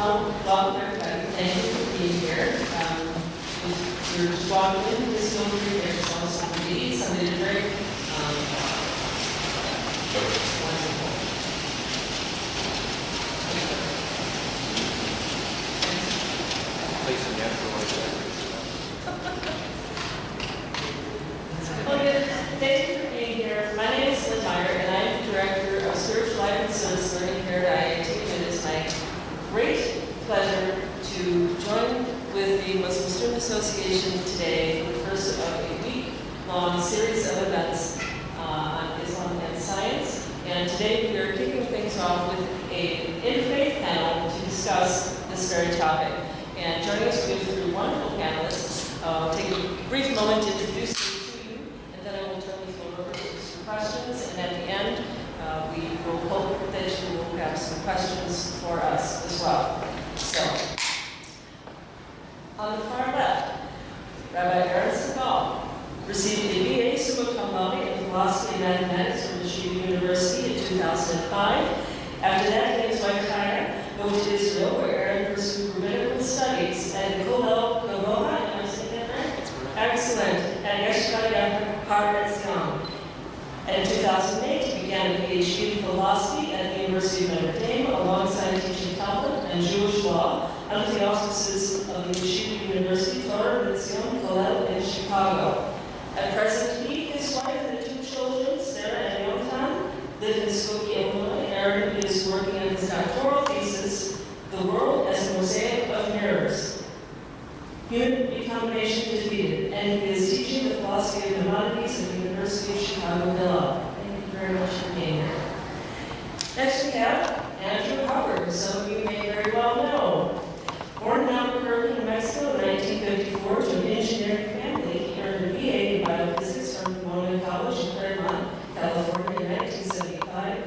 welcome everybody. Thank you for being here. If you're just walking in, just feel free to get yourself something to eat, something to drink. Wonderful. Well, good. Thank you for being here. My name is Lynne Meyer, and I'm the Director of Spiritual Life and Service Learning here at IIT. And it is my great pleasure to join with the Muslim Student Association today for the first of a week-long series of events on Islam and science. And today we are kicking things off with an Interfaith panel to discuss this very topic. And joining us, we have three wonderful panelists. I'll take a brief moment to introduce them to you, and then I will turn the floor over to some questions. And at the end, we will hope that you will have some questions for us as well. So, on the far left, Rabbi Aaron Segal received a BA summa cum laude in philosophy and mathematics from Yeshiva University in 2005. After that, he and his wife Chaya moved to Israel, where Aaron pursued rabbinical studies at the Kollel Gavoha. Am I saying that right? Excellent. At Yeshiva Har Etzion. And in 2008, he began a PhD in philosophy at the University of Notre Dame, alongside teaching Talmud and Jewish law under the auspices of the Yeshiva University Torah Etzion Kollel in Chicago. At present, he, his wife, and the two children, Sarah and Yonatan, live in Skokie, Illinois. Aaron is working on his doctoral thesis, The World as a Mosaic of Mirrors. Human Recombination Defeated, and he is teaching the philosophy of Maimonides at the University of Chicago-Mill. Thank you very much for being here. Next we have Andrew Hubbard, who some of you may very well know. Born in Albuquerque, New Mexico in 1954 to an engineering family, he earned a BA in biophysics from Pomona College in Claremont, California in 1975,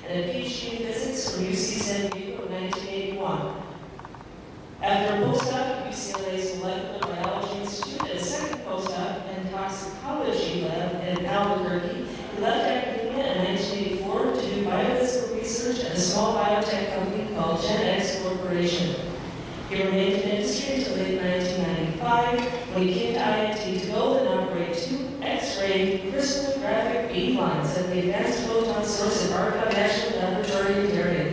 and a PhD in physics from UC San Diego in 1981. After a postdoc at UCLA's Molecular Biology Institute and a second postdoc in toxicology lab in Albuquerque, he left academia in 1984 to do biophysical research at a small biotech company called GenX Corporation. He remained in industry until late 1995 when he came to IIT to build and operate two X-ray crystallographic beam lines at the Advanced Photon Source at Argonne National Laboratory in Darien.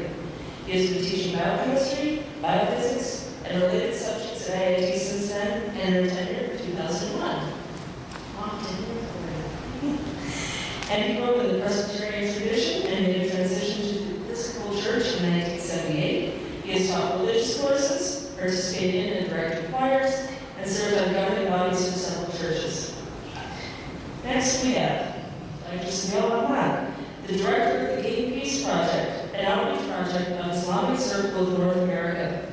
He has been teaching biochemistry, biophysics, and related subjects at IIT since then, and earned tenure for 2001. Long tenure. And he grew up in the Presbyterian tradition and made a transition to the Episcopal Church in 1978. He has taught religious courses, participated in and directed choirs, and served on governing bodies for several churches. Next we have Dr. Sabeel Ahmed, the director of the GainPeace project, an outreach project of Islamic Circle of North America.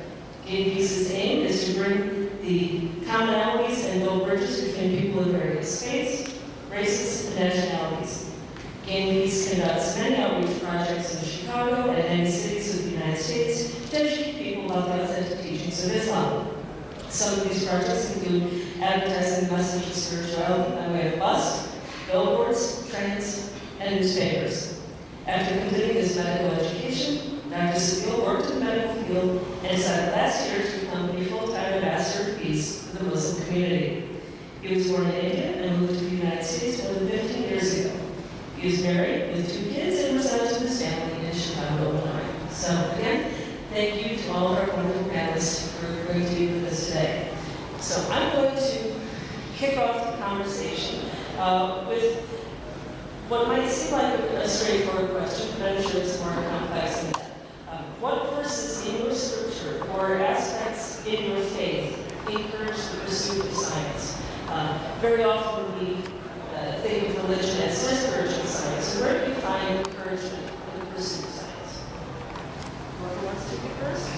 GainPeace's aim is to bring the commonalities and build bridges between people of various faiths, races, and nationalities. GainPeace conducts many outreach projects in Chicago and many cities of the United States to educate people about the authentic teachings of Islam. Some of these projects include advertising the message of spirituality by way of bus, billboards, trains, and newspapers. After completing his medical education, Dr. Sabeel worked in the medical field and decided last year to become a full-time ambassador for peace for the Muslim community. He was born in India and moved to the United States more than 15 years ago. He is married with 2 kids and resides with his family in Chicago, Illinois. So again, thank you to all of our wonderful panelists for agreeing to be with us today. So I'm going to kick off the conversation with what might seem like a straightforward question, but I'm sure it's more complex than that. What verses in your scripture or aspects in your faith encourage the pursuit of science? Very often we think of religion as discouraging science. So where do you find encouragement in the pursuit of science? Whoever wants to pick first?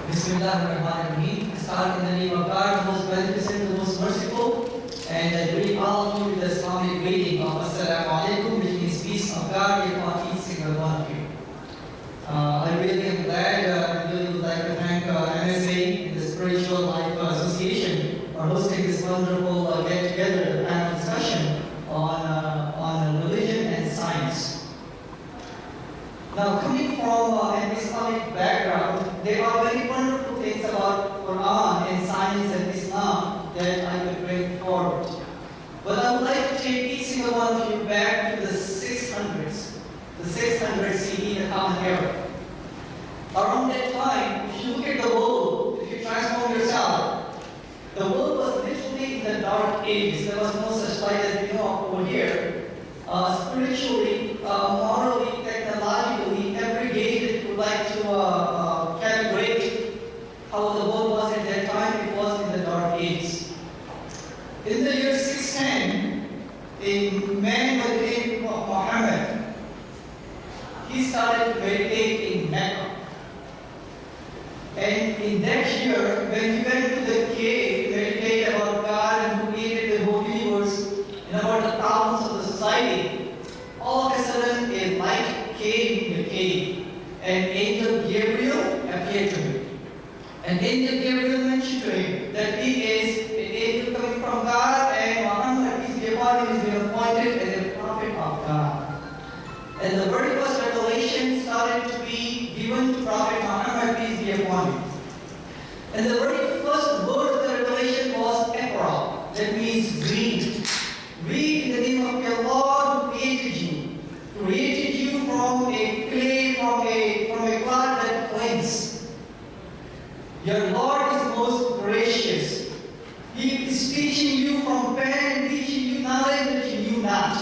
Bismillahirrahmanirrahim. Start in the name of God, the most beneficent, the most merciful, and I greet all of you with the Islamic greeting of Assalamu alaikum, which means peace of God upon each single one of you. I really am glad, I really would like to thank MSA, the Spiritual Life Association, for hosting this wonderful get-together panel discussion on religion and science. Now, coming from CE, the Common Era. Around that time, if you look at the world, if you transform yourself, the world was literally in the dark ages. There was no such light as we know of over here. Spiritually, morally, technologically, every day that you would like to calibrate how the world was at that time, it was in the dark ages. In the year 610, a man by the name of Muhammad, he started to meditate in Mecca. And in that year, when he went to the cave to meditate about God and who created the whole universe and about the problems of the society, all of a sudden a light came in the cave. And angel Gabriel appeared to him. And angel Gabriel mentioned to him that he is an angel coming from God, and Muhammad, peace be upon him, has been appointed as a prophet of God. And the very first revelation started to be given to Prophet Muhammad, peace be upon him. And the very first word of the revelation was Iqra, that means read. Read in the name of your Lord who created you. Created you from a clay, from a cloud that cleanses. Your Lord is most gracious. He is teaching you from pen and teaching you knowledge that you knew not.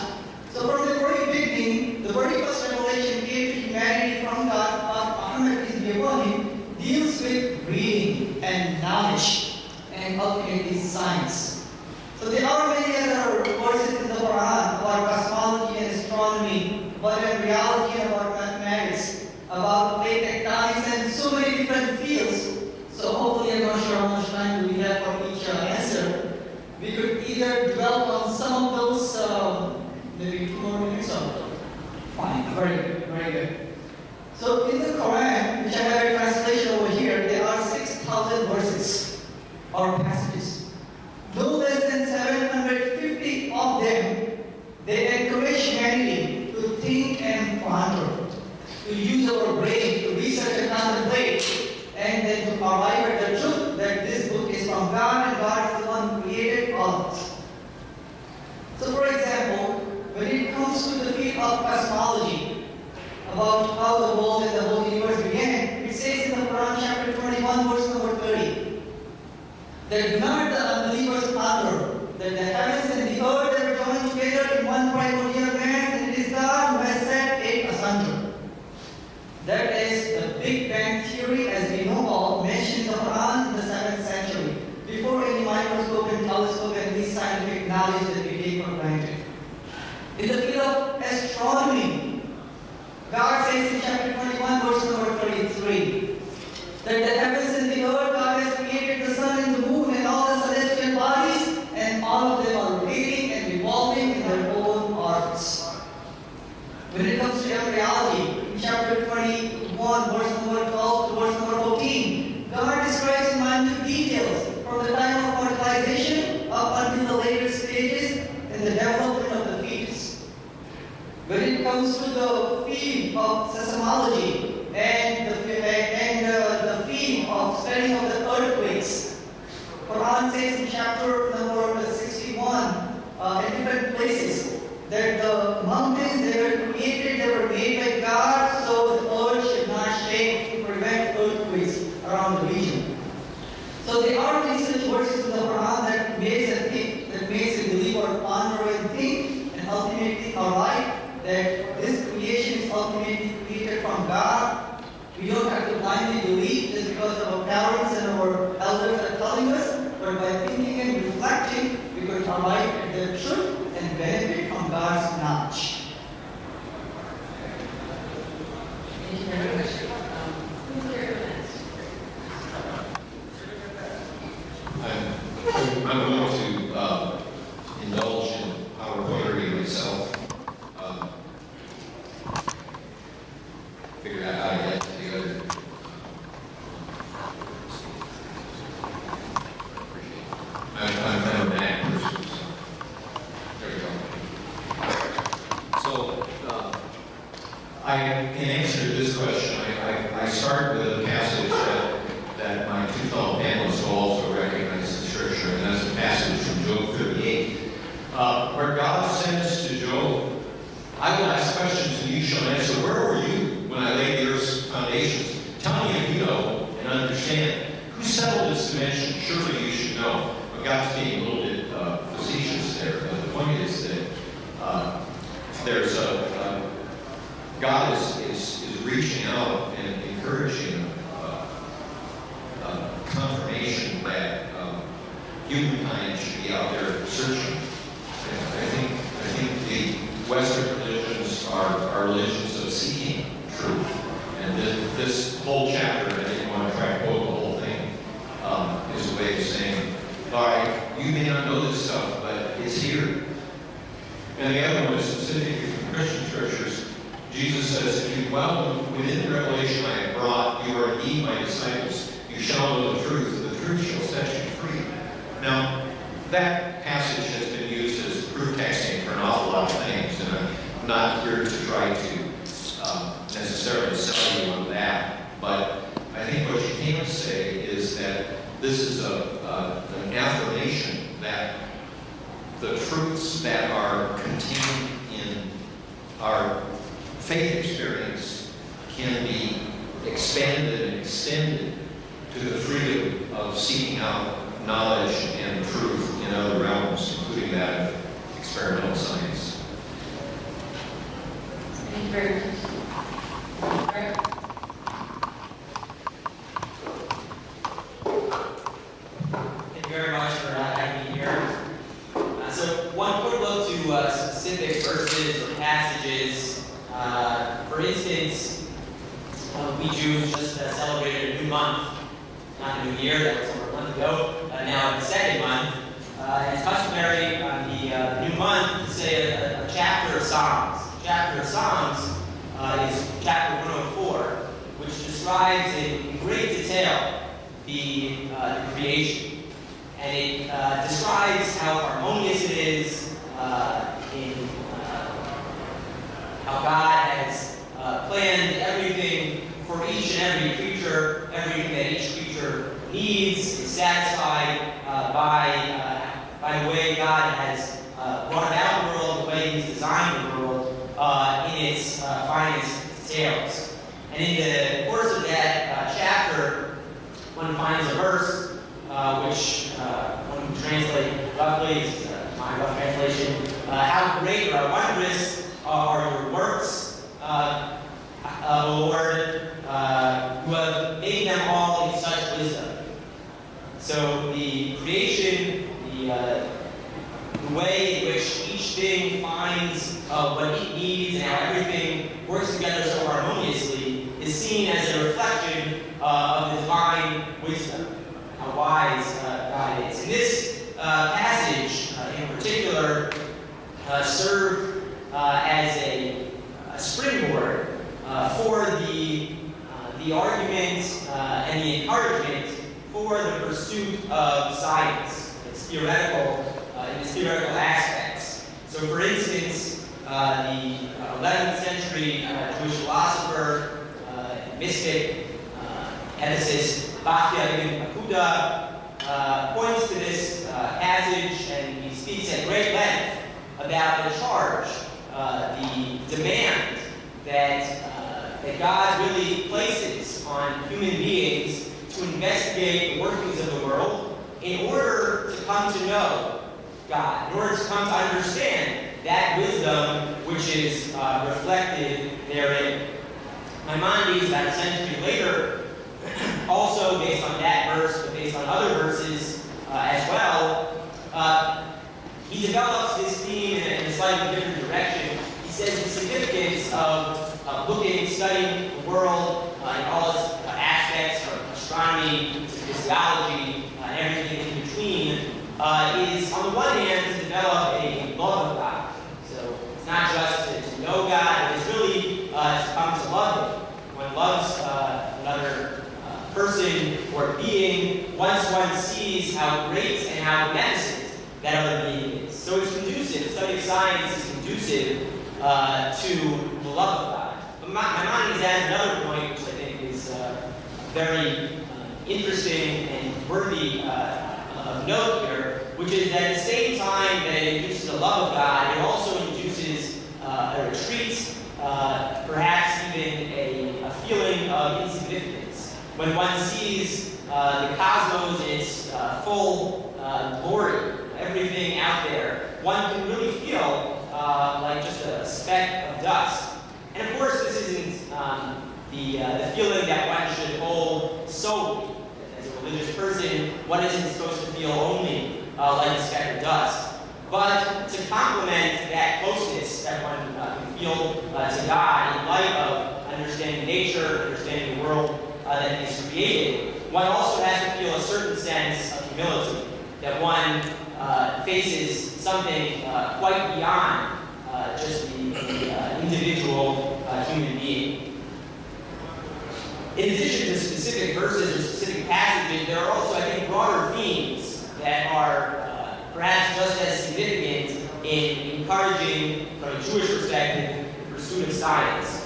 So from the very beginning, the very first revelation came to humanity from God, Muhammad, peace be upon him, deals with reading and knowledge and ultimately science. So there are many other verses in the Quran about cosmology and astronomy, about embryology and about mathematics, about plate tectonics and so many different fields. So hopefully, I'm not sure how much time do we have for each answer. We could either develop on some of those, maybe 2 more minutes or fine, very good, very good. So in the Quran, which I have a translation over here, there are 6,000 verses or passages. No less than 750 of them, they encourage humanity to think and ponder, to use our brain, to research and contemplate, and then to arrive at the truth that this book is from God and God is the one who created all of us. So for example, when it comes to the field of cosmology, about how the world and the whole universe began, it says in the Quran chapter 21 verse number 30, that do not the unbelievers ponder that the heavens and the earth are joined together in one primordial mass, and it is God who has set it asunder. That is the Big Bang theory as we know of, mentioned in the Quran in the 7th century, before any microscope and telescope and these scientific knowledge that we take for granted. In the field of astronomy, God says in chapter 21, verse number 33, that the heavens and the earth, God has created the sun and the moon and all the celestial bodies, and all of them are rotating and revolving in their own orbits. When it comes to embryology, in chapter 21, verse number 12 to verse number 14, God describes in minute details from the time of fertilization up until the later stages in the development of the fetus. When it comes to the field of seismology and the field of studying of the earthquakes, Quran says in chapter number 61, in different places, that the mountains, they were created, they were made by God, so the earth should not shake to prevent earthquakes around the region. So there are many such verses in the Quran that makes us think, that makes a believer ponder and think, and ultimately arrive that this creation is ultimately created from God. We don't have to blindly believe just because our parents and our elders are telling us, but by thinking and reflecting, we could arrive at the truth and benefit from God's knowledge. Thank you very much. Who's here next? I'm going to indulge in power query myself. Figure out how to get to the other. I'm a Mac person, so there we go. So, in answer to this question, I start with a passage that my two fellow panelists will also recognize in Scripture, and that's a passage from Job 38, where God says to Job, I will ask questions and you shall answer. Where were you when settled this dimension, surely you should know. But God's being a little bit facetious there. But the point is that God is reaching out and encouraging confirmation that humankind should be out there searching. And I think the Western religions are religions of seeking truth. And this whole chapter, I didn't want to try to quote the whole thing, is a way of saying, all right, you may not know this stuff, but it's here. And the other one is specifically from Christian scriptures. Jesus says, if you dwell within the revelation I have brought, you are indeed my disciples. You shall know the truth, and the truth shall set you free. Now, that passage has been used as proof texting for an awful lot of things, and I'm not here to try to necessarily sell you on that, but I think what you can say is that this is an affirmation that the truths that are contained in our faith experience can be expanded and extended to the freedom of seeking out knowledge and truth in other realms, including that of experimental science. Thank you very much. Thank you very much for having me here. So one quick look to specific verses or passages. For instance, we Jews just celebrated a new month, not the new year, that was over a month ago, now the second month. It's customary on the new month to say a chapter of Psalms. A chapter of Psalms is chapter 104, which describes in great detail the creation. And it describes how harmonious it is, in how God has planned everything for each and every creature, everything that each creature needs is satisfied by the way God has brought about the world, the way He's designed the world in its finest details. And in the course of that chapter, one finds a verse which one can translate roughly, my rough translation, how great or wondrous are your works, O Lord, who have made them all in such wisdom. So the creation, the way in which each thing finds what it needs and how everything works together so harmoniously is seen as a reflection of the divine wisdom, how wise God is. And this passage in particular served as a springboard for the argument and the encouragement for the pursuit of science, its theoretical aspects. So, for instance, the 11th century Jewish philosopher, mystic, ethicist Bachya ibn Akuda points to this passage, and he speaks at great length about the charge, the demand that God really places on human beings to investigate the workings of the world in order to come to know God, in order to come to understand that wisdom which is reflected therein. Maimonides, about a century later, also based on that verse, but based on other verses as well, he develops this theme in a slightly different direction. He says the significance of studying the world in all its aspects, from astronomy to physiology and everything in between, is on the one hand to develop a love of God. So it's not just to know God, but it's really to come to love Him. One loves another person or being once one sees how great and how beneficent that other being is. So it's conducive, the study of science is conducive to the love of God. But Maimonides adds another point, which I think is very interesting and worthy of note here, which is that at the same time that it induces the love of God, it also induces a retreat, perhaps even a feeling of insignificance. When one sees the cosmos in its full glory, everything out there, one can really feel like just a speck of dust. And of course, this isn't the feeling that one should hold solely. As a religious person, one isn't supposed to feel only like a speck of dust. But to complement that closeness that one can feel to God in light of understanding nature, understanding the world that He has created, one also has to feel a certain sense of humility, that one faces something quite beyond just the individual human being. In addition to specific verses or specific passages, there are also, I think, broader themes that are perhaps just as significant in encouraging, from a Jewish perspective, the pursuit of science.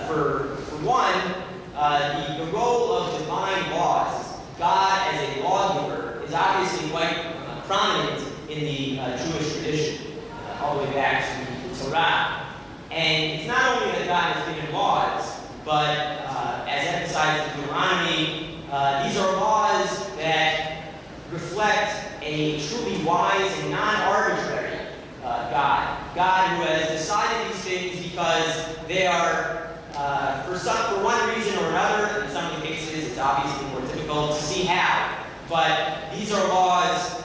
For one, the role of divine laws, God as a lawgiver, is obviously quite prominent in the Jewish tradition, all the way back to the Torah. And it's not only that God has given laws, but as emphasized in Deuteronomy, these are laws that reflect a truly wise and non-arbitrary God who has decided these things because they are, for one reason or another. In some of the cases, it's obviously more difficult to see how. But these are laws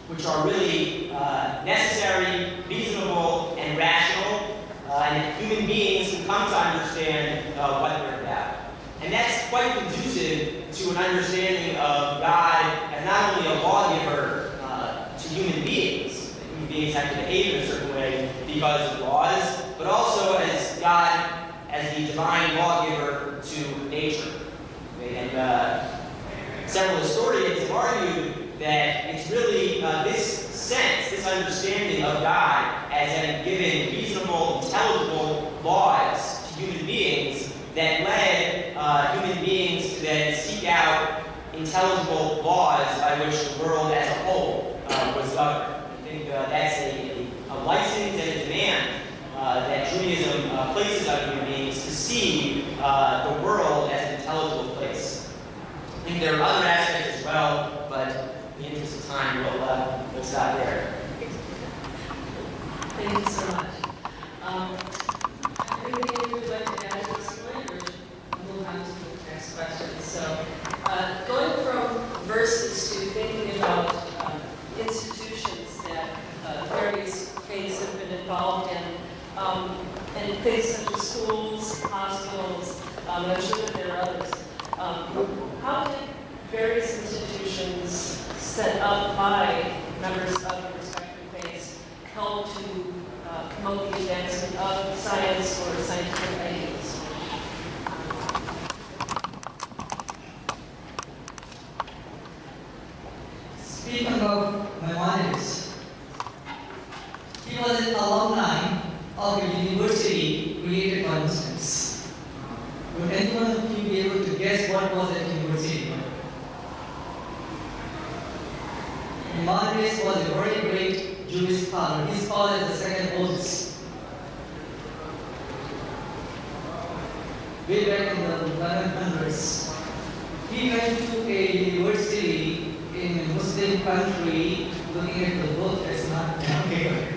which are really necessary, reasonable, and rational, and human beings can come to understand what they're about. And that's quite conducive to an understanding of God as not only a lawgiver to human beings, that human beings have to behave in a certain way because of laws, but also as God as the divine lawgiver to nature. Okay? And several historians have argued that it's really this sense, this understanding of God as having given reasonable, intelligible laws to human beings that led human beings to then seek out intelligible laws by which the world as a whole was governed. I think that's a license and a demand that Judaism places on human beings to see the world as an intelligible place. I think there are other aspects as well, but in the interest of time, we'll stop there. Thank you so much. Anything you would like to add at this point, or we'll move on to the next question? So, going from verses to thinking about institutions that various faiths have been involved in, and things such as schools, hospitals, and I'm sure that there are others. How did various institutions set up by members of the respective faiths help to promote the advancement of science or scientific ideas? Speaking of Maimonides, he was an alumni of a university created by Muslims. Would anyone of you be able to guess what was that university? Maimonides was a very great Jewish scholar. He's called as the second oldest. Way back in the 1100s, he went to a university in a Muslim country looking at the book as not okay.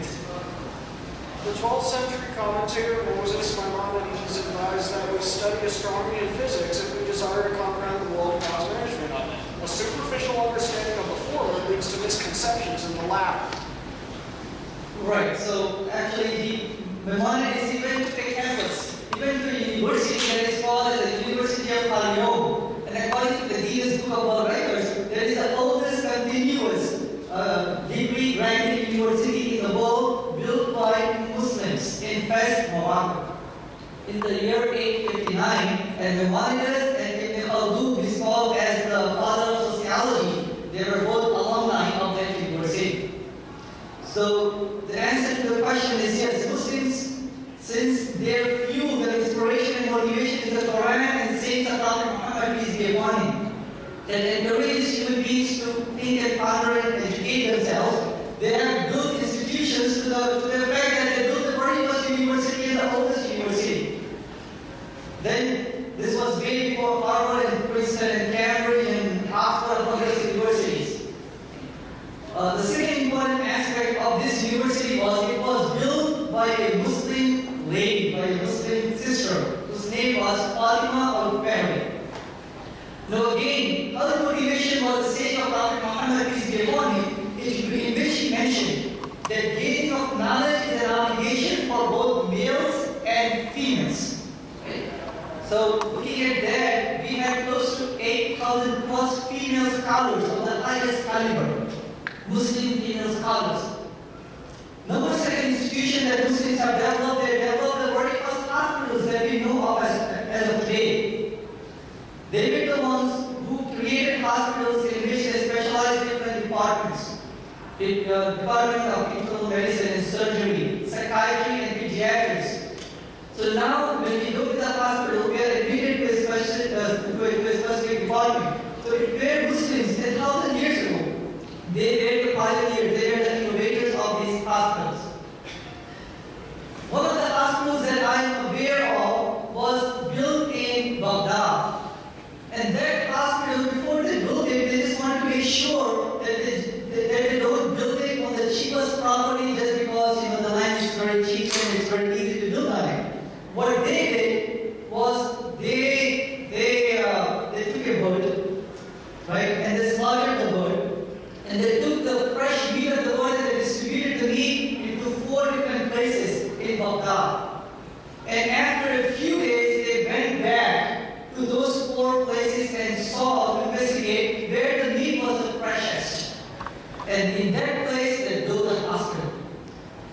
The 12th century commentator Moses Maimonides advised that we study astronomy and physics if we desire to comprehend the world of God's management of it. A superficial understanding of the former leads to misconceptions in the latter. Right, so actually Maimonides, he went to a campus. He went to a university that is called as the University of Cairo. And according to the Guinness Book of World Records, there is the oldest continuous degree-granting university in the world built by Muslims in Fez, Morocco. In the year 859, and Maimonides and Ibn Khaldun is called as the father of sociology. They were both alumni of that university. So the answer to the question is yes, Muslims, since their fuel, their inspiration and motivation is the Quran and saints of Prophet Muhammad, peace be upon him, that encourages human beings to think and ponder and educate themselves, they have built institutions to the fact that they built the very first university and the oldest university. Then this was way before Harvard and Princeton and Cambridge and Oxford was Fatima or Family. Now again, other motivation was the saying of Prophet Muhammad, peace be upon him, in which he mentioned that gaining of knowledge is an obligation for both males and females. Right? So looking at that, we have close to 8,000 plus female scholars of the highest caliber, Muslim female scholars. Number second institution that Muslims have developed, they developed the very first hospitals that we know of as of today. They were the ones who created hospitals in which they specialized in different departments. The Department of Internal Medicine and Surgery, Psychiatry and Pediatrics. So now when we go to the hospital, we are admitted to a specific department. So it were Muslims 10,000 years ago. They were the pioneers, they were the innovators of these hospitals. One of the hospitals that I am aware of was built in Baghdad. And that hospital, before they built it, they just wanted to make sure that they don't build it on the cheapest property just because the land is very cheap and it's very easy to build on it. What they did was they took a bird, right, and they slaughtered the bird, and they took the fresh meat of the bird and they distributed the meat into 4 different places in Baghdad. And after a few days, they went back to those 4 places and saw, to investigate where the meat was the freshest. And in that place, they built a hospital.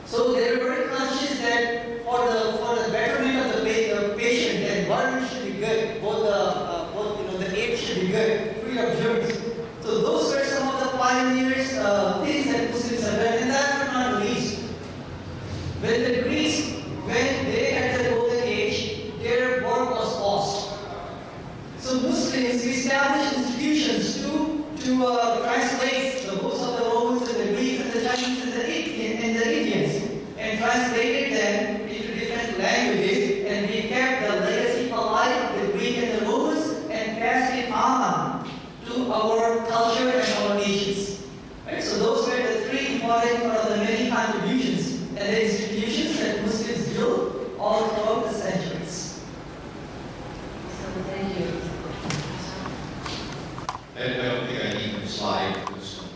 So they were very conscious that for the betterment of the patient, the environment should be good, both the aid should be good, free of germs. So those were some of the pioneers, things that Muslims have done, and that's not the least. When the Greeks, when they had the golden age, their work was lost. So Muslims established institutions to translate the books of the Romans and the Greeks and the Chinese and the Indians, and translated them into different languages, and we kept the legacy alive of the Greek and the Romans and passed it on to our culture and our nations. Right? So those were the 3 important of the many contributions and the institutions that Muslims built all throughout the centuries. So thank you. I don't think I need to slide for this one.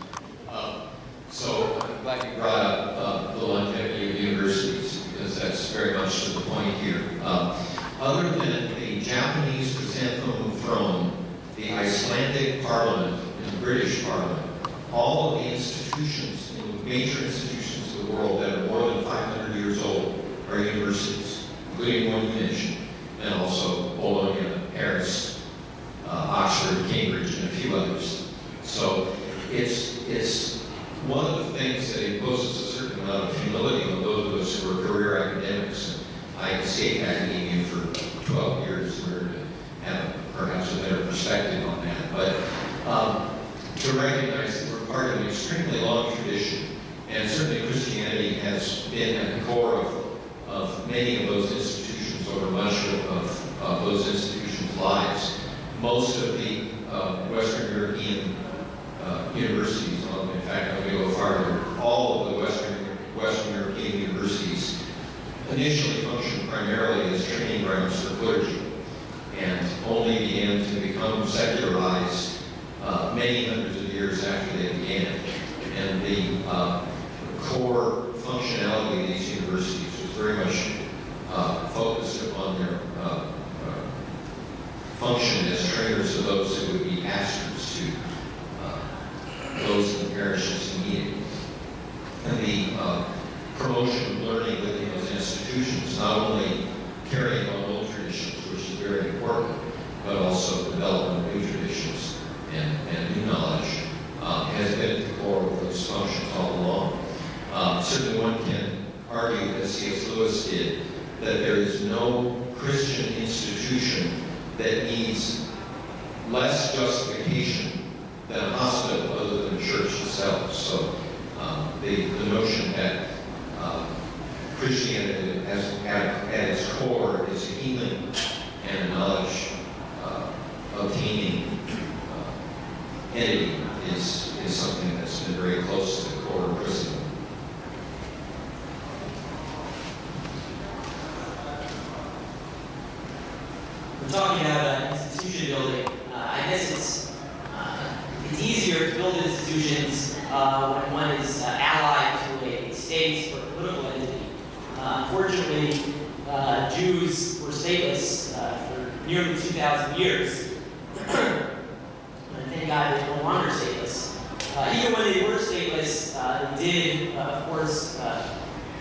So I'm glad you brought up the longevity of universities, because that's very much to the point here. Other than the Japanese chrysanthemum throne, the Icelandic parliament, and the British parliament, all of the institutions, major institutions of the world that are more than 500 years old are universities, including one you mentioned, and also Bologna, Paris, Oxford, Cambridge, and a few others. So it's one of the things that imposes a certain amount of humility on those of us who are career academics. I escaped academia for 12 years in order to have perhaps a better perspective on that. But to recognize that we're part of an extremely long tradition, and certainly Christianity has been at the core of many of those institutions over much of those institutions' lives. Most of the Western European universities, in fact, I'm going to go farther, all of the Western European universities initially functioned primarily as training grounds for clergy, and only began to become secularized many hundreds of years after they began. And the core functionality of these universities was very much focused upon their function as trainers of those who would be pastors to those in the parishes who need it. And the promotion of learning within those institutions, not only carrying on old traditions, which is very important, but also development of new traditions and new knowledge, has been at the core of those functions all along. Certainly one can argue, as C.S. Lewis did, that there is no Christian institution that needs less justification than a hospital other than the church itself. So the notion that Christianity at its core is a healing and a knowledge obtaining entity is something that's been very close to the core of Christendom. we're talking about institution building, I guess it's easier to build institutions when one is allied to a state or political entity. Unfortunately, Jews were stateless for nearly 2,000 years. And thank God they're no longer stateless. Even when they were stateless, they did, of course,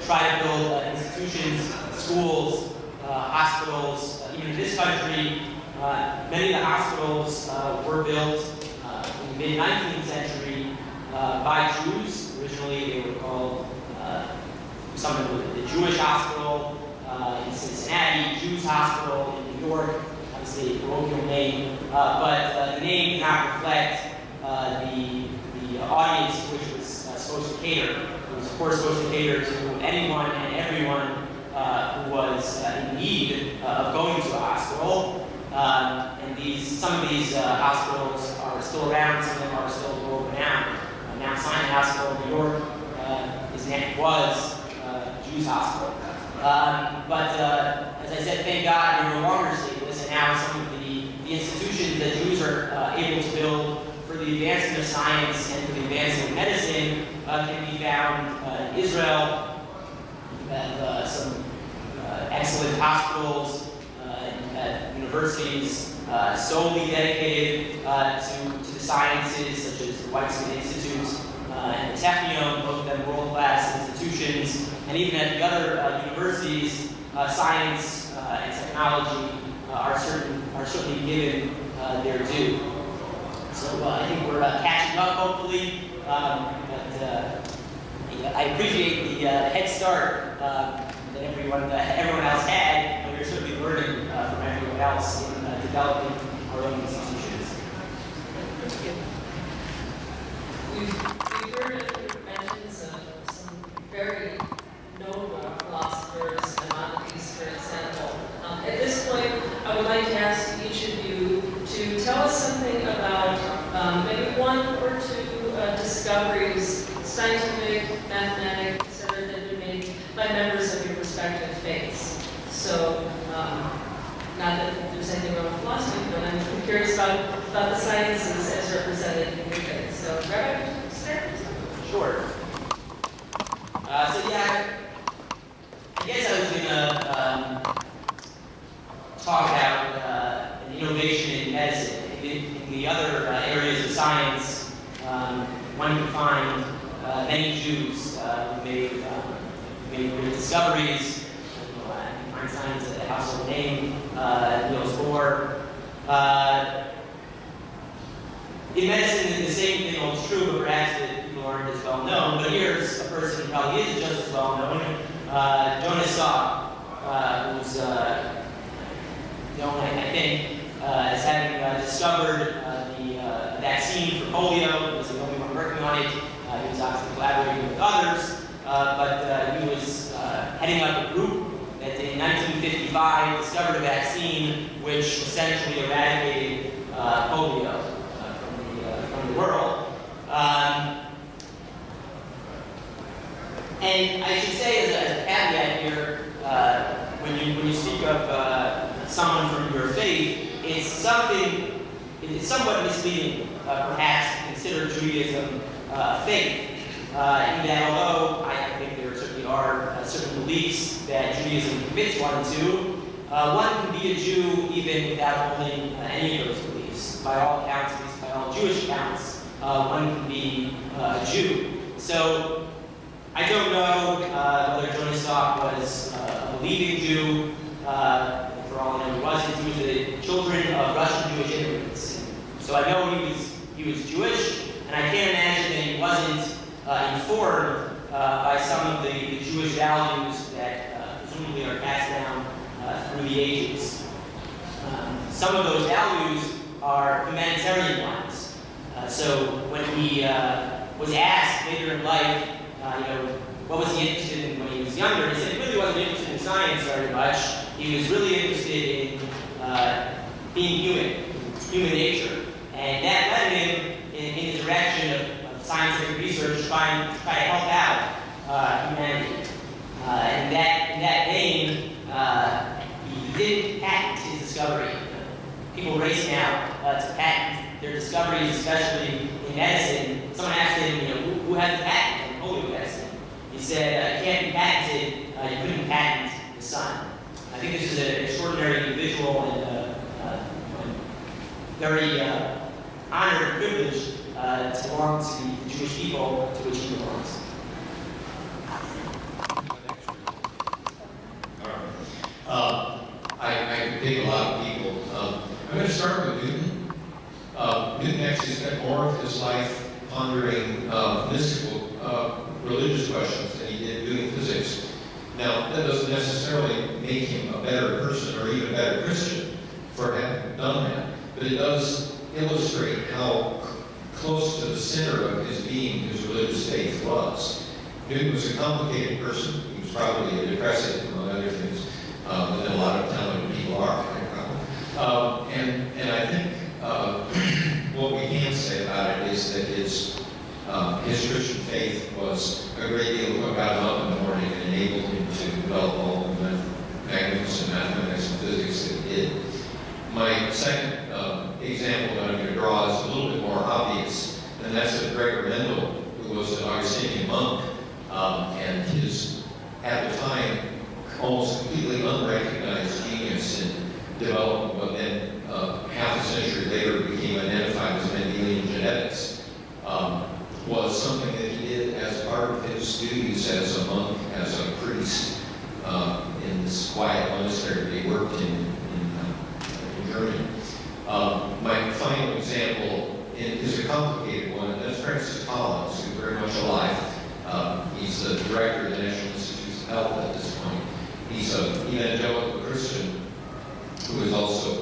try to build institutions, schools, hospitals. Even in this country, many of the hospitals were built in the mid-19th century by Jews. Originally, they were called something with the Jewish Hospital in Cincinnati, Jews Hospital in New York, obviously a parochial name, but the name did not reflect the audience to which it was supposed to cater. It was, of course, supposed to cater to anyone and everyone who was in need of going to a hospital. And some of these hospitals are still around, some of them are still world-renowned. Mount Sinai Hospital in New York was Jews Hospital. But as I said, thank God they're no longer stateless, and now some of the institutions that Jews are able to build for the advancement of science and for the advancement of medicine can be found in Israel. You have some excellent hospitals, you have universities solely dedicated to the sciences, such as the Weizmann Institute and the Technion, both of them world-class institutions. And even at the other universities, science and technology are certainly given their due. So I think we're catching up, hopefully. I appreciate the head start that everyone else had, and we're certainly learning from everyone else in developing our own institutions. We've heard mentions of some very notable philosophers, Maimonides, for example. At this point, I would like to ask each of you to tell us something about maybe one or two discoveries, scientific, mathematic, etc., that have been made by members of your respective faiths. So, not that there's anything wrong with philosophy, but I'm curious about the sciences as represented in your faith. So, Rabbi, start. Sure. So yeah, I guess I was going to talk about an innovation in medicine. In the other areas of science, one can find many Jews who made great discoveries. Einstein's a household name, Niels Bohr. In medicine, the same thing holds true, but perhaps that people aren't as well known. But here's a person who probably is just as well known, Jonas Salk, who's known, I think, as having discovered the vaccine for polio. He was the only one working on it. He was obviously collaborating with others, but he was heading up a group that in 1955 discovered a vaccine which essentially eradicated polio from the world. And I should say as a caveat here, when you speak of someone from your faith, it's somewhat misleading, perhaps, to consider Judaism faith. In that although I think there certainly are certain beliefs that Judaism commits one to, one can be a Jew even without holding any of those beliefs. By all accounts, at least by all Jewish accounts, one can be a Jew. So I don't know whether Jonas Salk was a believing Jew. For all I know, he wasn't. He was the children of Russian Jewish immigrants. So I know he was Jewish, and I can't imagine that he wasn't informed by some of the Jewish values that presumably are passed down through the ages. Some of those values are humanitarian ones. So when he was asked later in life, what was he interested in when he was younger, he said he really wasn't interested in science very much. He was really interested in being human nature. And that led him in the direction of scientific research, trying to help out humanity. In that vein, he did patent his discovery. people race now to patent their discoveries, especially in medicine. Someone asked him, who has the patent on polio medicine? He said, it can't be patented, you couldn't patent the sun. I think this is an extraordinary individual and very honored and privileged to belong to the Jewish people to which he belongs. I could pick a lot of people. I'm going to start with Newton. Newton actually spent more of his life pondering mystical, religious questions than he did doing physics. Now, that doesn't necessarily make him a better person or even a better Christian for having done that, but it does illustrate how close to the center of his being his religious faith was. Newton was a complicated person. He was probably a depressive, among other things, than a lot of talented people are. And I think what we can say about it is that his Christian faith was a great deal of what got him up in the morning and enabled him to develop all the magnificent mathematics and physics that he did. My second example that I'm going to draw is a little bit more obvious, and that's of Gregor Mendel, who was an Augustinian monk, and his, at the time, almost completely unrecognized genius in developing what then, half a century later, became identified as Mendelian genetics, was something that he did as part of his duties as a monk, as a priest, in this quiet monastery that he worked in Germany. My final example is a complicated one, and that's Francis Collins, who's very much alive. He's the director of the National Institutes of Health at this point. He's an evangelical Christian who is also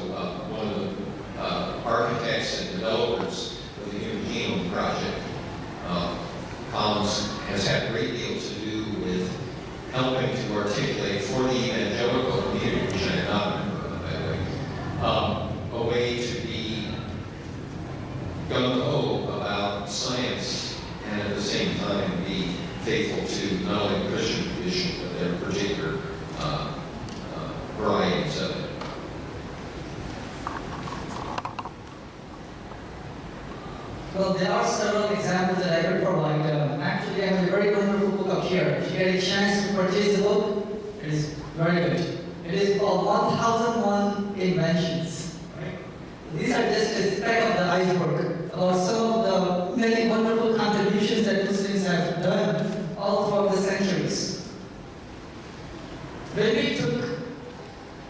one of the architects and developers of the Human Genome Project. Collins has had a great deal to do with helping to articulate for the evangelical community, which I am not a member of, by the way, a way to be gung-ho about science and at the same time be faithful to not only the Christian tradition, but their particular varieties of it. Well, there are several examples that I could provide. Actually, I have a very wonderful book up here. If you get a chance to purchase the book, it is very good. It is called 1001 Inventions. Right? These are just a speck of the iceberg about some of the many wonderful contributions that Muslims have done all throughout the centuries. When we took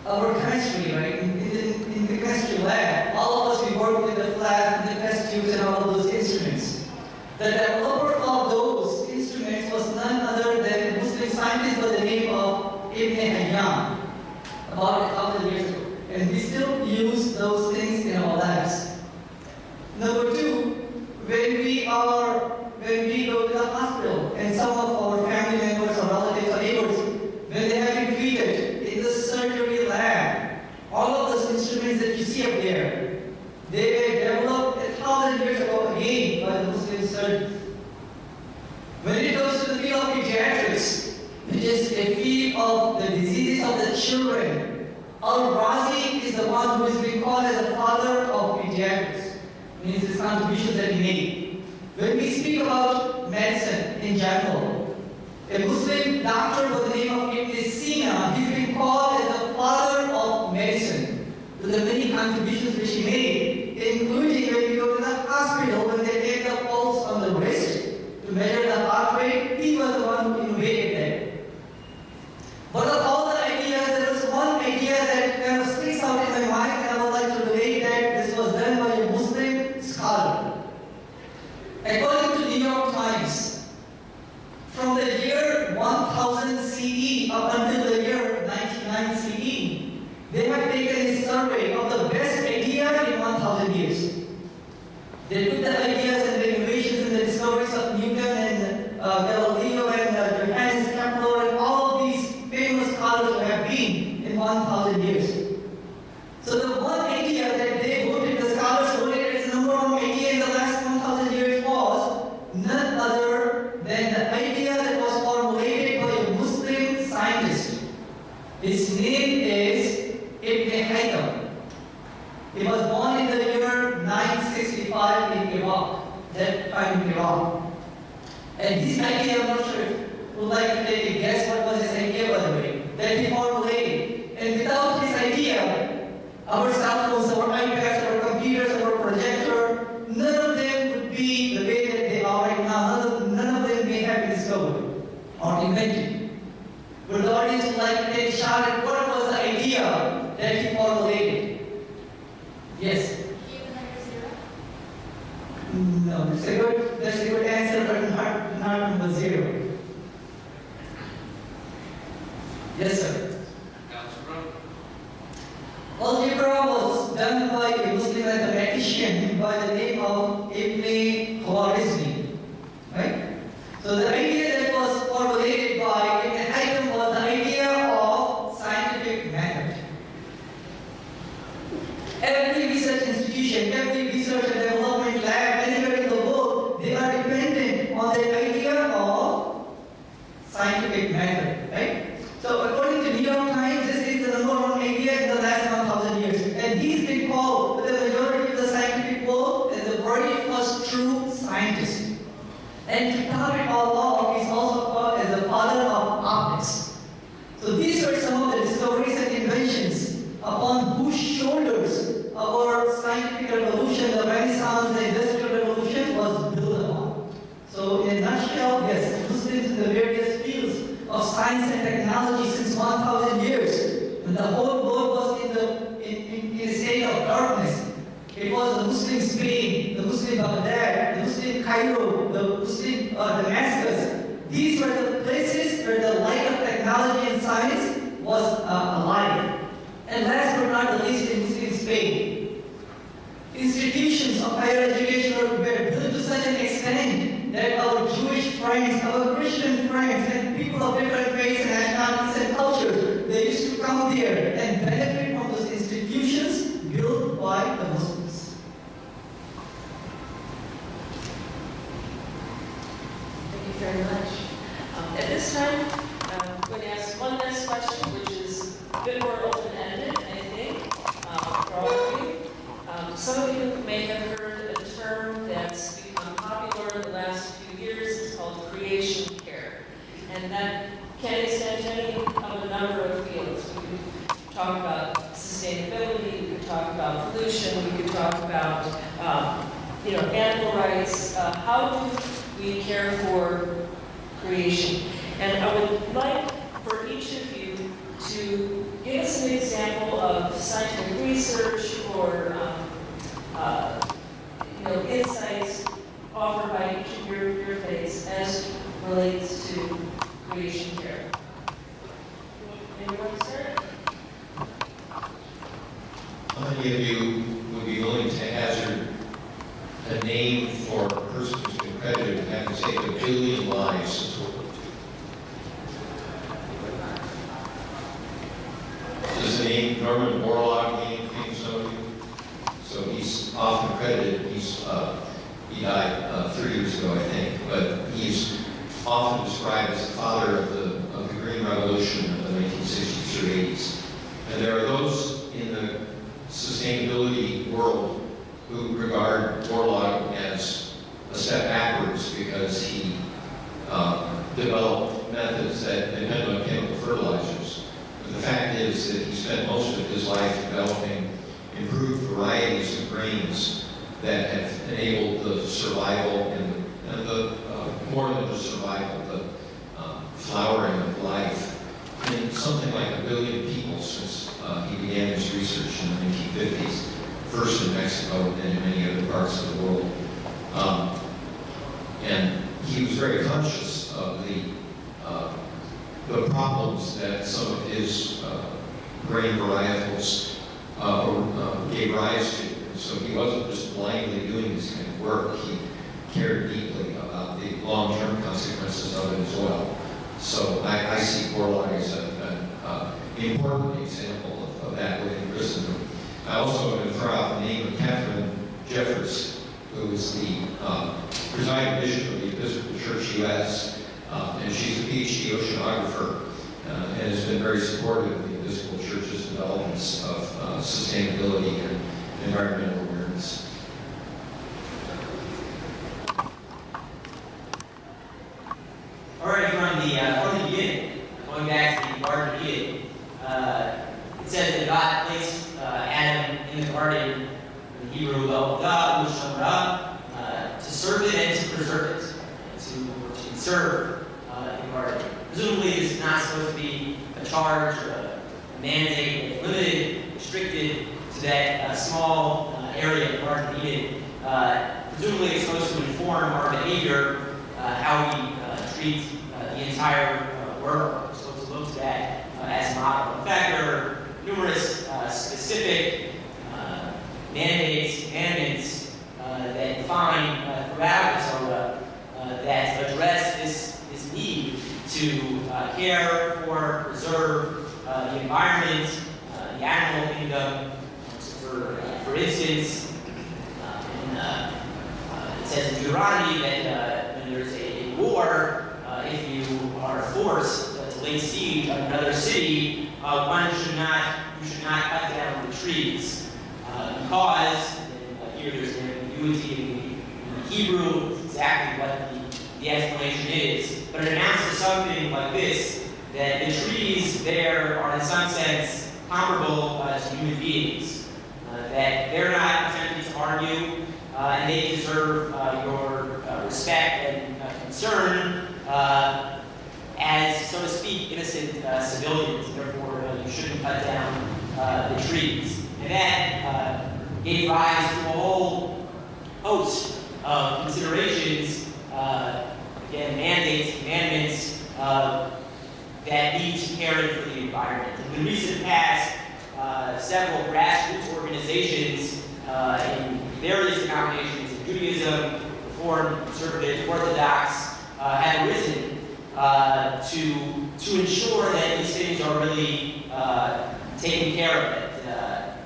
our chemistry, right, in the chemistry lab, all of us, we worked with the flask and the test tubes and all of those instruments. The developer of those instruments was none other than a Muslim scientist by the name of Ibn Hayyan, about 1,000 years ago. And we still use those things in our labs. Number two, when we go to the hospital and some of our family members or relatives or neighbors, when they have been treated in the surgery lab, all of those instruments that you see up there, they were developed 1,000 years ago again by the Muslim surgeons. When it comes to the field of pediatrics, which is a field of the diseases of the children, Al-Razi is the one who is being called as the father of pediatrics, means his contributions that he made. When we speak about medicine in general, a Muslim doctor by the name of Ibn Sina, he's been called as the father of medicine to the many contributions which he made, including when we go to the hospital, when they take the pulse on the wrist to measure the heart rate, he was the one who innovated that. But of all the ideas, there was one idea that kind of sticks out in my mind, and I would like to relate that this was done by a Muslim scholar. According to New York Times, from the year 1000 CE up until the year 99 CE, they have taken a survey of the best idea in 1000 And this idea, I'm not sure if you would like to take a guess what was his idea, by the way, that he formulated. And without his idea, our cell phones, our iPads, our computers, our projector, none of them would be the way that they are right now. None of them may have been discovered or invented. But the audience would like to take a shot at what was the idea that he formulated. Yes? No, that's a good answer, but not number 0. Yes, sir. Algebra was done by a Muslim mathematician by the name of Ibn Khwarizmi, right? So the idea that was formulated by Ibn Haytham was the idea of scientific method. Every research institution, every research and development lab, anywhere in the world, they are dependent on the idea of scientific method, right? So according to New York Times, this is the number 1 idea in the last 1,000 years. And he's been called, by the majority of the scientific world, as the very first true scientist. And to top it all off, he's also called as the father of optics. So these were some of the discoveries and inventions upon whose shoulders our scientific revolution, the Renaissance, the Industrial Revolution was built upon. So in a nutshell, yes, Muslims in the various fields of science and technology since 1,000 years, when the whole world was in a state of darkness. It was the Muslim Spain, the Muslim Baghdad, the Muslim Cairo, the Muslim Damascus. These were the places where the light of technology and science was alive. And last but not the least, in Muslim Spain, institutions of higher education were built to such an extent that our Jewish friends, our Christian friends, and people of different faiths and nationalities and cultures, they used to come there and benefit from those institutions built by the Muslims. Thank you very much. At this time, I'm going to ask one last question, which is a bit more open-ended, I think, for all of you. Some of you may have heard a term that's become popular in the last few years. It's called creation care. And that can extend to any of a number of fields. We could talk about sustainability, we could talk about pollution, we could talk about animal rights. How do we care for creation? And I would like for each of you to give us an example of scientific research or insights offered by each of your faiths as relates to creation care. Anyone start? How many of you would be willing to hazard a name for a person who's been credited with having saved 1 billion lives since World War II? Does the name Norman Borlaug mean anything to some of you? So he's often credited, he died 3 years ago, I think, but he's often described as the father of the Green Revolution of the 1960s or 80s. And there are those in the sustainability world who regard Borlaug as a step backwards because he developed methods that depend on chemical fertilizers. But the fact is that he spent most of his life developing improved varieties of grains that have enabled the survival and the more than just survival, the flowering of life in something like 1 billion people since he began his research in the 1950s, first in Mexico and then in many other parts of the world. And he was very conscious of the problems that some of his grain varietals gave rise to. So he wasn't just blindly doing this kind of work. He cared deeply about the long-term consequences of it as well. So I see Borlaug as an important example of that within Christendom. I also want to throw out the name of Catherine Jeffers, who is the presiding bishop of the Episcopal Church U.S., and she's a PhD oceanographer and has been very supportive of the Episcopal Church's developments of sustainability and environmental awareness. conserve the environment. Presumably, this is not supposed to be a charge or a mandate. It's limited, restricted to that small area of Garden of Eden. Presumably, it's supposed to inform our behavior, how we treat the entire world. We're supposed to look to that as a model. In fact, there are numerous specific mandates, commandments that you find throughout the Torah that address this need to care for, preserve the environment, the animal kingdom. For instance, it says in Deuteronomy that when there's a war, if you are forced to lay siege on another city, you should not cut down the trees because here there's an ambiguity in the Hebrew. It's exactly what the explanation is, but it amounts to something like this: that the trees there are in some sense comparable to human beings. That they're not attempting to harm you, and they deserve your respect and concern as, so to speak, innocent civilians. Therefore, you shouldn't cut down the trees. And that gave rise to a whole host of considerations, again, mandates, commandments, that lead to caring for the environment. In the recent past, several grassroots organizations in various denominations in Judaism, Reform, Conservative, Orthodox, have arisen to ensure that these things are really taken care of. That,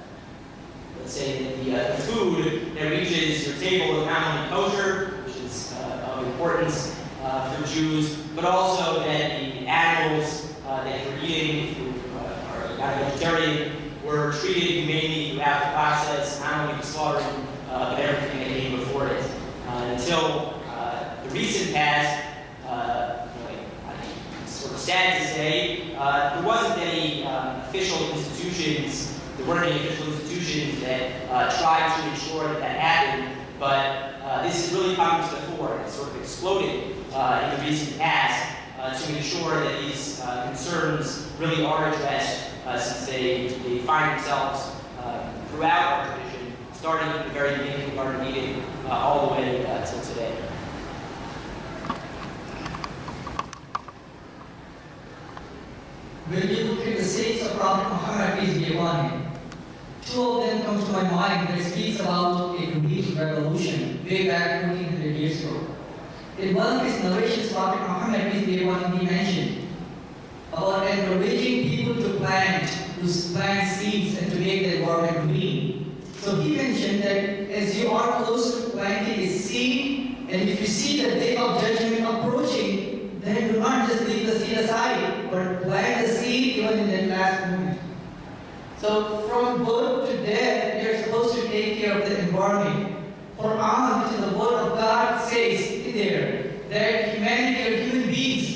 let's say that the food that reaches your table is not only kosher, which is of importance for Jews, but also that the animals that you're eating, if you are not vegetarian, were treated humanely throughout the process, not only the slaughtering, but everything that came before it. Until the recent past, it's sort of sad to say, there wasn't any official institutions, there weren't any official institutions that tried to ensure that that happened, but this has really come to the fore. It's sort of exploded in the recent past to ensure that these concerns really are addressed, since they find themselves throughout our tradition, starting at the very beginning of Garden of Eden, all the way till today. When you look at the sayings of Prophet Muhammad, peace be upon him, two of them come to my mind that speaks about a complete revolution way back 1400 years ago. In one of his narrations, Prophet Muhammad, peace be upon him, he mentioned about encouraging people to plant seeds and to make the environment green. So he mentioned that as you are close to planting a seed, and if you see the day of judgment approaching, then do not just leave the seed aside, but plant the seed even in that last moment. So from birth to death, we are supposed to take care of the environment. Quran, which is the word of God, says in there that humanity or human beings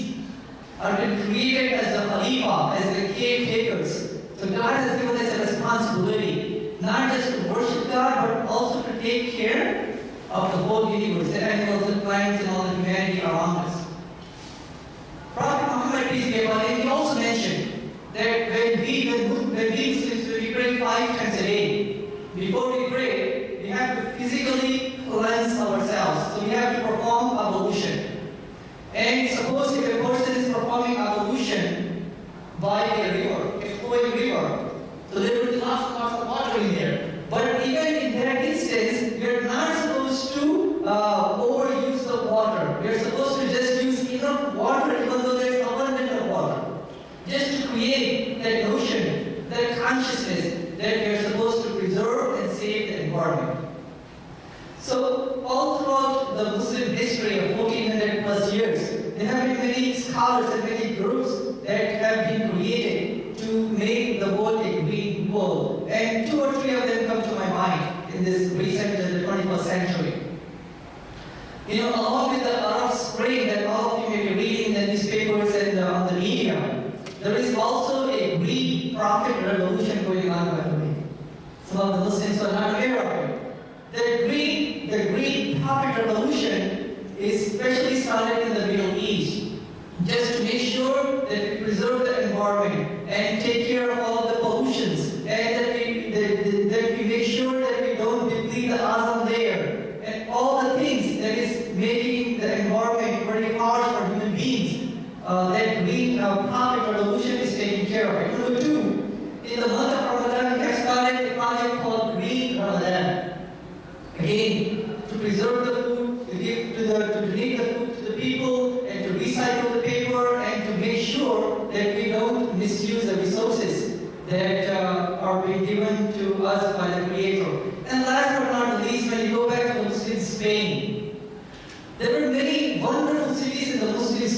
are been created as the Khalifa, as the caretakers. So God has given us a responsibility, not just to worship God, but also to take care of the whole universe, the animals, the plants, and all the humanity around us. Prophet Muhammad, peace be upon him, he also mentioned that when we pray 5 times a day, before we pray, we have to physically cleanse ourselves. So we have to perform ablution. And suppose if a person is performing ablution by a river, a flowing river, so there will be lots of water in there. But even in that instance, we are not supposed to overuse the water. We are supposed to just use enough water, even though there is abundance of water, just to create that notion, that consciousness that we are supposed to preserve and save the environment. So all throughout the Muslim history of 1400 plus years, there have been many scholars and many groups that have been created to make the world a green world. And 2 or 3 of them come to my mind in this recent, the 21st century. You know, along with the Arab Spring that all of you may be reading in the newspapers and on the media, there is also a green profit revolution going on, by the way. Some of the Muslims are not aware of it. The green profit revolution is especially started in the Middle East.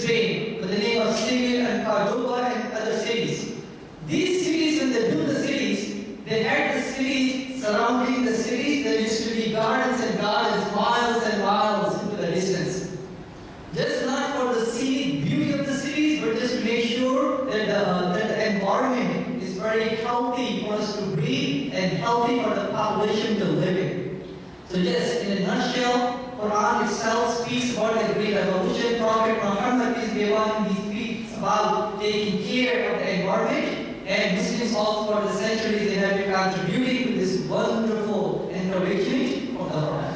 Spain with the name of Seville and Cordoba and other cities. These cities, when they built the cities, they had the cities surrounding the cities. There used to be gardens and gardens, miles and miles into the distance. Just not for the scenic beauty of the cities, but just to make sure that the environment is very healthy for us to breathe and healthy for the population to live in. So yes, in a nutshell, Quran itself speaks about the great revolution. Prophet Muhammad peace be upon him, he speaks about taking care of the environment, and Muslims all for the centuries they have been contributing to this wonderful encouragement of the Quran.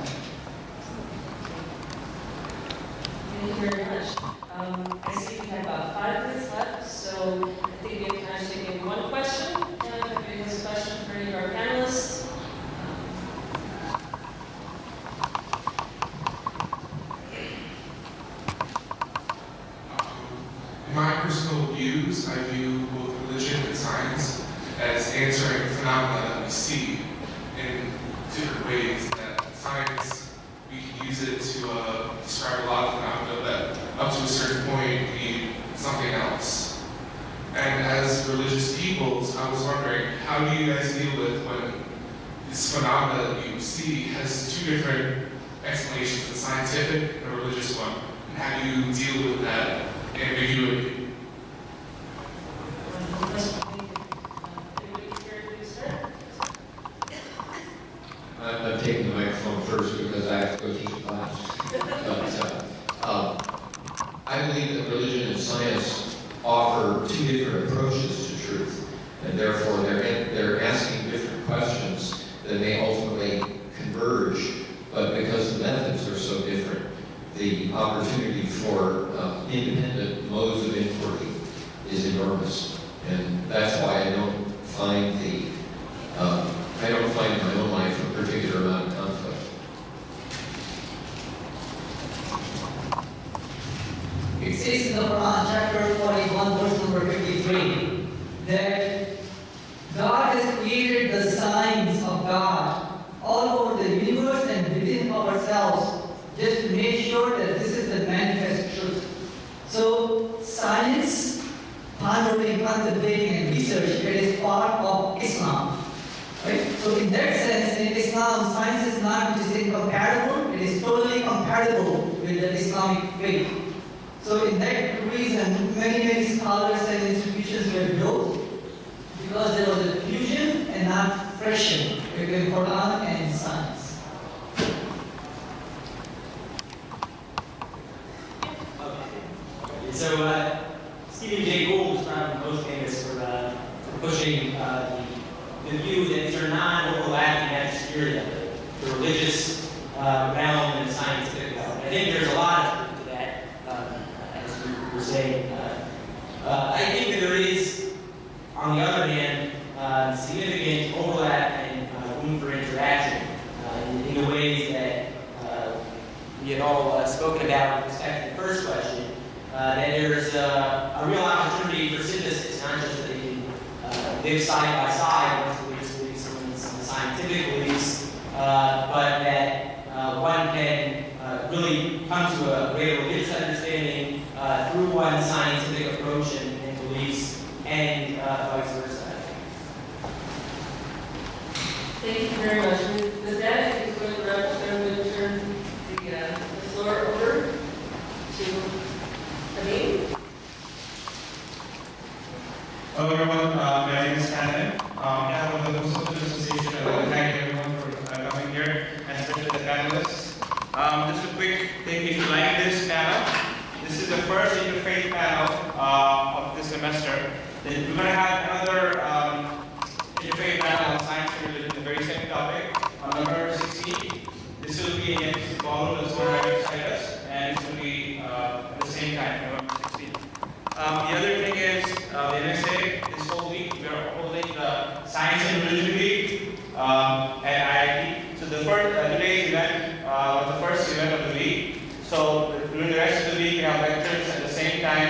Thank you very much. I see we have about 5 minutes left, so I think we have time to take maybe one question. If anybody has a question for any of our panelists. In my personal views, I view both religion and science as answering phenomena that we see in different ways. That science, we can use it to describe a lot of phenomena that up to a certain point need something else. And as religious peoples, I was wondering, how do you guys deal with when this phenomena that you see has 2 different explanations, a scientific and a religious one? And how do you deal with that ambiguity? I'm taking the microphone first because I have to go teach a class. But I believe that religion and science offer 2 different approaches to truth, and therefore they're asking different questions that may ultimately converge, but because the methods are so different, the opportunity for independent modes of inquiry is enormous, and that's why I don't find in my own life a particular amount of conflict. It says in the Quran, chapter 41, verse number 53, that God has created the signs of God all over the universe and within ourselves, just to make sure that this is the manifest truth. So, science, pondering, contemplating, and research, it is part of Islam. Right? So, in that sense, in Islam, science is not just incompatible, it is totally compatible with the Islamic faith. So, in that reason, many scholars and institutions were built because there was a fusion and not friction between Quran and science. So, Stephen Jay Gould is probably most famous for pushing the view that these are non-overlapping magisterium, the religious realm and the scientific realm. I think there's a lot of truth to that, as we were saying. I think that there is, on the other hand, significant overlap and room for interaction in the ways that we had all spoken about with respect to the first question. That there's a real opportunity for synthesis, not just that they can live side by side, one's religious beliefs and some scientific beliefs, but that one can really come to a greater religious understanding through one's scientific approach and beliefs, and vice versa. Thank you very much. With that, I think we're going to wrap up. I'm going to turn the floor over to Sabeel. Hello everyone, my name is Panelists. On behalf of the Muslim Association, I want to thank everyone for coming here, and especially the panelists. Just a quick thing, if you like this panel, this is the first Interfaith panel of this semester. Then we're going to have another Interfaith panel on science and religion, the very same topic, on November 16th. This will be in the ballroom that's right beside us, and it will be at the same time, November 16th. The other thing is, the NSA, this whole week, we are holding the Science and Religion Week at IIT. So the first, today's event was the first event of the week. So during the rest of the week, we have lectures at the same time.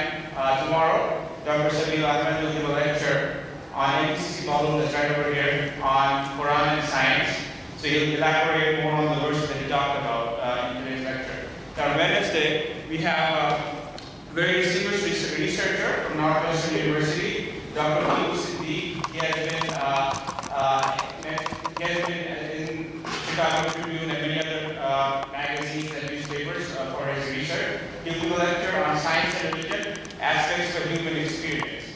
Tomorrow, Dr. Sabeel Ahmed will give a lecture on NPCC ballroom that's right over here on Quran and science. So he'll elaborate more on the verses that he talked about in today's lecture. On Wednesday, we have very distinguished researcher from Northwestern University, Dr. Malik Siddiq. He has been in Chicago Tribune and many other magazines and newspapers for his research. He will lecture on science and religion, aspects of human experience.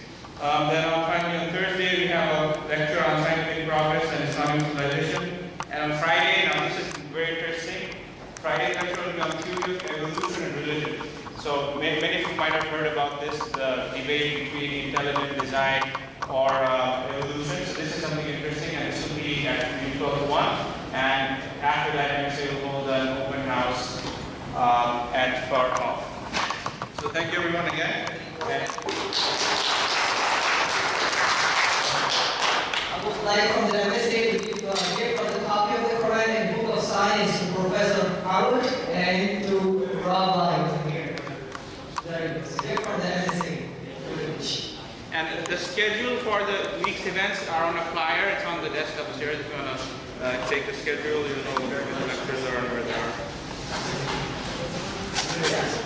Then finally on Thursday, we have a lecture on scientific progress and Islamic civilization. And on Friday, now this is very interesting, Friday's lecture will be on theory of evolution and religion. So many of you might have heard about this, the debate between intelligent design or evolution. So this is something interesting, and this will be at 12 to 1. And after that, MSA will hold an open house at Far Off. So thank you everyone again. I would like from the MSA to give a gift of the copy of the Quran and Book of Science to Professor Howard and to Rabbi here. Very good. Gift from the MSA. And the schedule for the week's events are on a flyer. It's on the desk upstairs. If you want to take the schedule, you'll know where the lectures are and where they are.